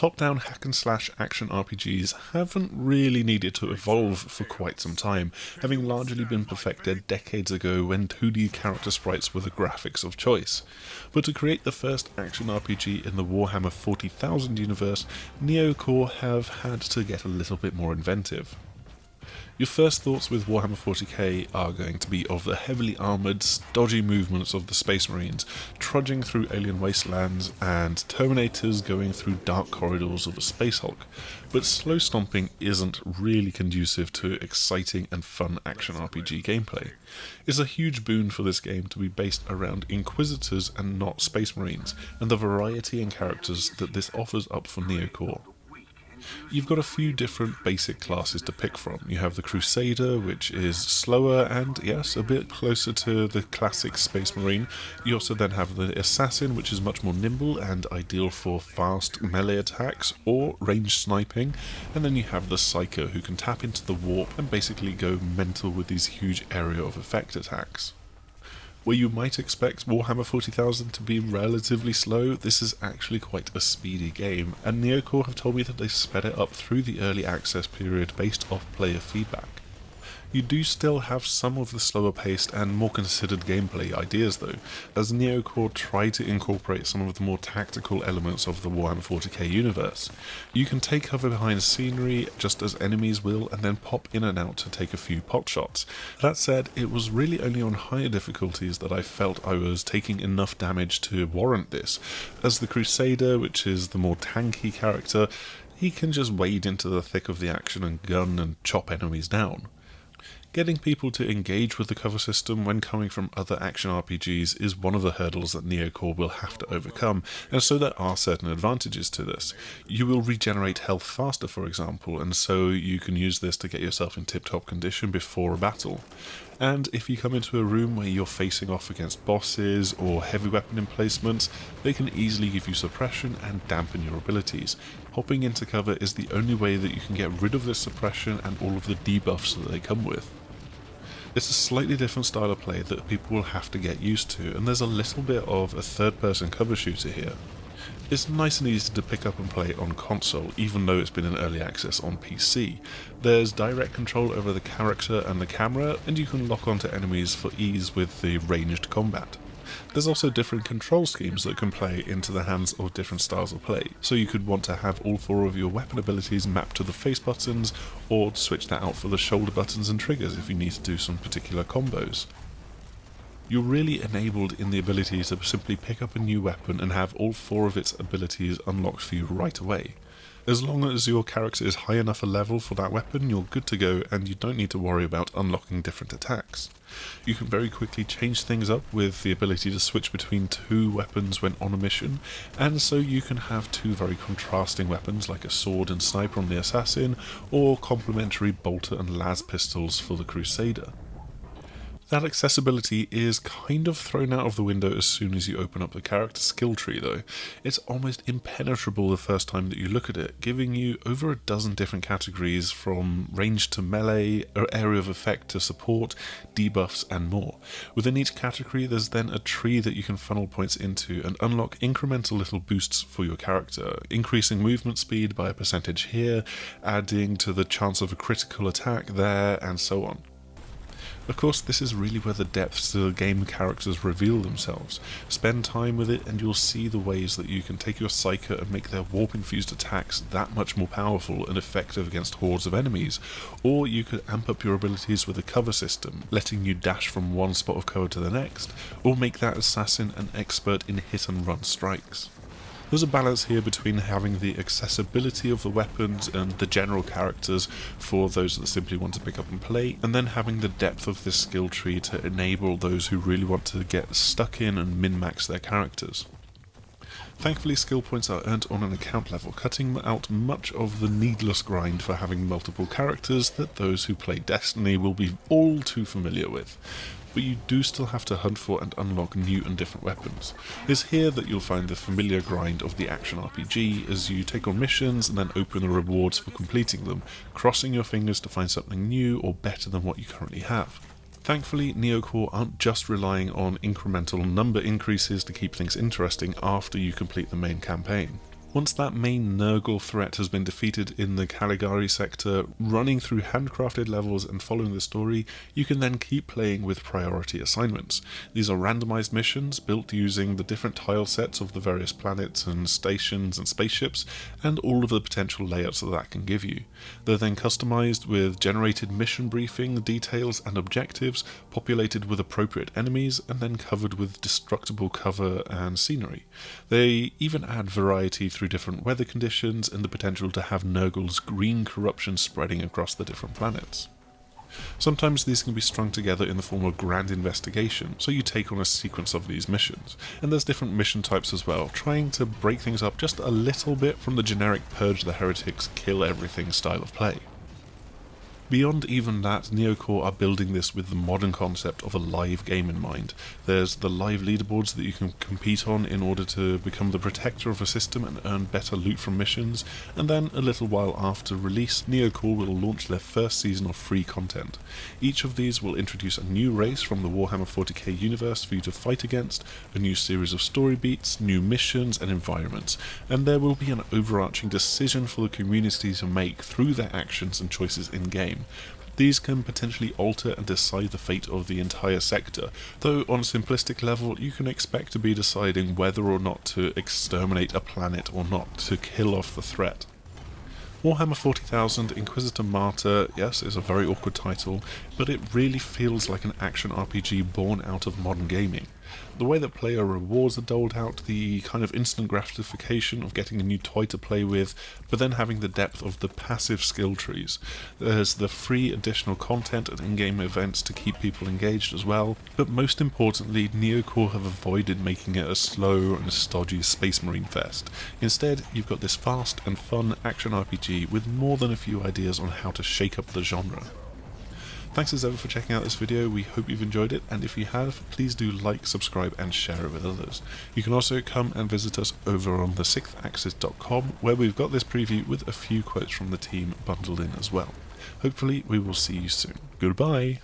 Top-down hack-and-slash action RPGs haven't really needed to evolve for quite some time, having largely been perfected decades ago when 2D character sprites were the graphics of choice. But to create the first action RPG in the Warhammer 40,000 universe, Neocore have had to get a little bit more inventive. Your first thoughts with Warhammer 40k are going to be of the heavily armoured, stodgy movements of the Space Marines, trudging through alien wastelands, and Terminators going through dark corridors of a Space Hulk. But slow stomping isn't really conducive to exciting and fun action RPG gameplay. It's a huge boon for this game to be based around Inquisitors and not Space Marines, and the variety in characters that this offers up for Neocore. You've got a few different basic classes to pick from. You have the Crusader, which is slower and, yes, a bit closer to the classic Space Marine. You also then have the Assassin, which is much more nimble and ideal for fast melee attacks or range sniping. And then you have the Psycho, who can tap into the warp and basically go mental with these huge area of effect attacks. Where you might expect Warhammer 40,000 to be relatively slow, this is actually quite a speedy game, and Neocore have told me that they sped it up through the early access period based off player feedback. You do still have some of the slower paced and more considered gameplay ideas though, as Neocore try to incorporate some of the more tactical elements of the Warhammer 40k universe. You can take cover behind scenery just as enemies will, and then pop in and out to take a few pot shots. That said, it was really only on higher difficulties that I felt I was taking enough damage to warrant this, as the Crusader, which is the more tanky character, he can just wade into the thick of the action and gun and chop enemies down. Getting people to engage with the cover system when coming from other action RPGs is one of the hurdles that Neocore will have to overcome, and so there are certain advantages to this. You will regenerate health faster, for example, and so you can use this to get yourself in tip-top condition before a battle. And if you come into a room where you're facing off against bosses or heavy weapon emplacements, they can easily give you suppression and dampen your abilities. Hopping into cover is the only way that you can get rid of this suppression and all of the debuffs that they come with. It's a slightly different style of play that people will have to get used to, and there's a little bit of a third-person cover shooter here. It's nice and easy to pick up and play on console, even though it's been in early access on PC. There's direct control over the character and the camera, and you can lock onto enemies for ease with the ranged combat. There's also different control schemes that can play into the hands of different styles of play, so you could want to have all four of your weapon abilities mapped to the face buttons, or switch that out for the shoulder buttons and triggers if you need to do some particular combos. You're really enabled in the ability to simply pick up a new weapon and have all four of its abilities unlocked for you right away. As long as your character is high enough a level for that weapon, you're good to go and you don't need to worry about unlocking different attacks. You can very quickly change things up with the ability to switch between two weapons when on a mission, and so you can have two very contrasting weapons like a sword and sniper on the Assassin, or complementary bolter and las pistols for the Crusader. That accessibility is kind of thrown out of the window as soon as you open up the character skill tree though. It's almost impenetrable the first time that you look at it, giving you over a dozen different categories from range to melee, or area of effect to support, debuffs and more. Within each category there's then a tree that you can funnel points into and unlock incremental little boosts for your character, increasing movement speed by a percentage here, adding to the chance of a critical attack there, and so on. Of course, this is really where the depths to the game characters reveal themselves. Spend time with it and you'll see the ways that you can take your Psyker and make their warp-infused attacks that much more powerful and effective against hordes of enemies, or you could amp up your abilities with a cover system, letting you dash from one spot of cover to the next, or make that assassin an expert in hit-and-run strikes. There's a balance here between having the accessibility of the weapons and the general characters for those that simply want to pick up and play, and then having the depth of this skill tree to enable those who really want to get stuck in and min-max their characters. Thankfully, skill points are earned on an account level, cutting out much of the needless grind for having multiple characters that those who play Destiny will be all too familiar with. But you do still have to hunt for and unlock new and different weapons. It's here that you'll find the familiar grind of the action RPG as you take on missions and then open the rewards for completing them, crossing your fingers to find something new or better than what you currently have. Thankfully, Neocore aren't just relying on incremental number increases to keep things interesting after you complete the main campaign. Once that main Nurgle threat has been defeated in the Caligari sector, running through handcrafted levels and following the story, you can then keep playing with priority assignments. These are randomized missions built using the different tile sets of the various planets and stations and spaceships, and all of the potential layouts that can give you. They're then customized with generated mission briefing, details and objectives, populated with appropriate enemies, and then covered with destructible cover and scenery. They even add variety through different weather conditions and the potential to have Nurgle's green corruption spreading across the different planets. Sometimes these can be strung together in the form of grand investigation, so you take on a sequence of these missions. And there's different mission types as well, trying to break things up just a little bit from the generic purge the heretics, kill everything style of play. Beyond even that, Neocore are building this with the modern concept of a live game in mind. There's the live leaderboards that you can compete on in order to become the protector of a system and earn better loot from missions, and then a little while after release, Neocore will launch their first season of free content. Each of these will introduce a new race from the Warhammer 40k universe for you to fight against, a new series of story beats, new missions and environments, and there will be an overarching decision for the community to make through their actions and choices in-game. These can potentially alter and decide the fate of the entire sector, though on a simplistic level you can expect to be deciding whether or not to exterminate a planet or not, to kill off the threat. Warhammer 40,000 Inquisitor Martyr, yes, is a very awkward title, but it really feels like an action RPG born out of modern gaming. The way that player rewards are doled out, the kind of instant gratification of getting a new toy to play with, but then having the depth of the passive skill trees. There's the free additional content and in-game events to keep people engaged as well, but most importantly, Neocore have avoided making it a slow and stodgy Space Marine fest. Instead, you've got this fast and fun action RPG with more than a few ideas on how to shake up the genre. Thanks as ever for checking out this video, we hope you've enjoyed it, and if you have, please do like, subscribe and share it with others. You can also come and visit us over on the6thAxis.com, where we've got this preview with a few quotes from the team bundled in as well. Hopefully we will see you soon. Goodbye!